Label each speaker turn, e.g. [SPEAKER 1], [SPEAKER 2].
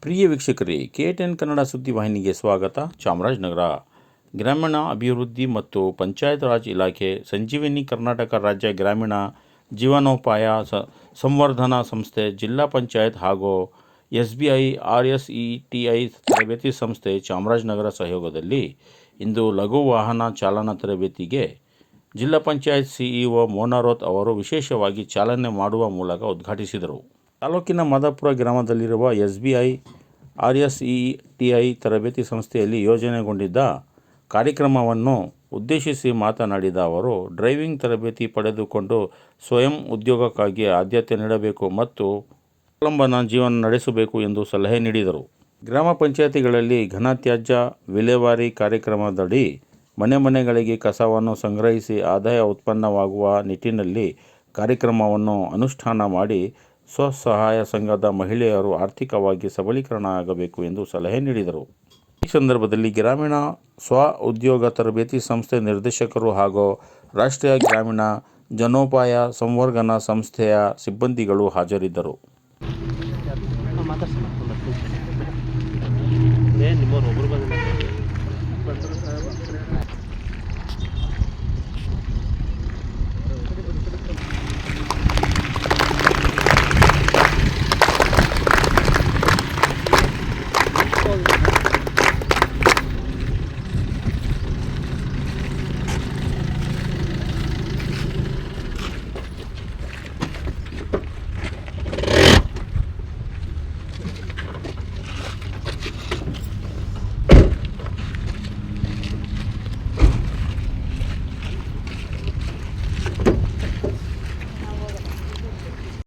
[SPEAKER 1] ಪ್ರಿಯ ವೀಕ್ಷಕರೇ, KTN ಕನ್ನಡ ಸುದ್ದಿವಾಹಿನಿಗೆ ಸ್ವಾಗತ. ಚಾಮರಾಜನಗರ ಗ್ರಾಮೀಣ ಅಭಿವೃದ್ಧಿ ಮತ್ತು ಪಂಚಾಯತ್ ರಾಜ್ ಇಲಾಖೆ, ಸಂಜೀವಿನಿ ಕರ್ನಾಟಕ ರಾಜ್ಯ ಗ್ರಾಮೀಣ ಜೀವನೋಪಾಯ ಸಂವರ್ಧನಾ ಸಂಸ್ಥೆ, ಜಿಲ್ಲಾ ಪಂಚಾಯತ್ ಹಾಗೂ SBI RSETI ತರಬೇತಿ ಸಂಸ್ಥೆ ಚಾಮರಾಜನಗರ ಸಹಯೋಗದಲ್ಲಿ ಇಂದು ಲಘು ವಾಹನ ಚಾಲನಾ ತರಬೇತಿಗೆ ಜಿಲ್ಲಾ ಪಂಚಾಯತ್ CEO ಮೋನಾರೋತ್ ಅವರು ವಿಶೇಷವಾಗಿ ಚಾಲನೆ ಮಾಡುವ ಮೂಲಕ ಉದ್ಘಾಟಿಸಿದರು. ತಾಲೂಕಿನ ಮಾದಾಪುರ ಗ್ರಾಮದಲ್ಲಿರುವ SBI RSETI ತರಬೇತಿ ಸಂಸ್ಥೆಯಲ್ಲಿ ಯೋಜನೆಗೊಂಡಿದ್ದ ಕಾರ್ಯಕ್ರಮವನ್ನು ಉದ್ದೇಶಿಸಿ ಮಾತನಾಡಿದ ಅವರು, ಡ್ರೈವಿಂಗ್ ತರಬೇತಿ ಪಡೆದುಕೊಂಡು ಸ್ವಯಂ ಉದ್ಯೋಗಕ್ಕಾಗಿ ಆದ್ಯತೆ ನೀಡಬೇಕು ಮತ್ತು ಸ್ವಾವಲಂಬನ ಜೀವನ ನಡೆಸಬೇಕು ಎಂದು ಸಲಹೆ ನೀಡಿದರು. ಗ್ರಾಮ ಪಂಚಾಯತಿಗಳಲ್ಲಿ ಘನತ್ಯಾಜ್ಯ ವಿಲೇವಾರಿ ಕಾರ್ಯಕ್ರಮದಡಿ ಮನೆಗಳಿಗೆ ಕಸವನ್ನು ಸಂಗ್ರಹಿಸಿ ಆದಾಯ ಉತ್ಪನ್ನವಾಗುವ ನಿಟ್ಟಿನಲ್ಲಿ ಕಾರ್ಯಕ್ರಮವನ್ನು ಅನುಷ್ಠಾನ ಮಾಡಿ ಸ್ವಸಹಾಯ ಸಂಘದ ಮಹಿಳೆಯರು ಆರ್ಥಿಕವಾಗಿ ಸಬಲೀಕರಣ ಆಗಬೇಕು ಎಂದು ಸಲಹೆ ನೀಡಿದರು. ಈ ಸಂದರ್ಭದಲ್ಲಿ ಗ್ರಾಮೀಣ ಸ್ವ ಉದ್ಯೋಗ ತರಬೇತಿ ಸಂಸ್ಥೆ ನಿರ್ದೇಶಕರು ಹಾಗೂ ರಾಷ್ಟ್ರೀಯ ಗ್ರಾಮೀಣ ಜನೋಪಾಯ ಸಂವರ್ಧನಾ ಸಂಸ್ಥೆಯ ಸಿಬ್ಬಂದಿಗಳು ಹಾಜರಿದ್ದರು.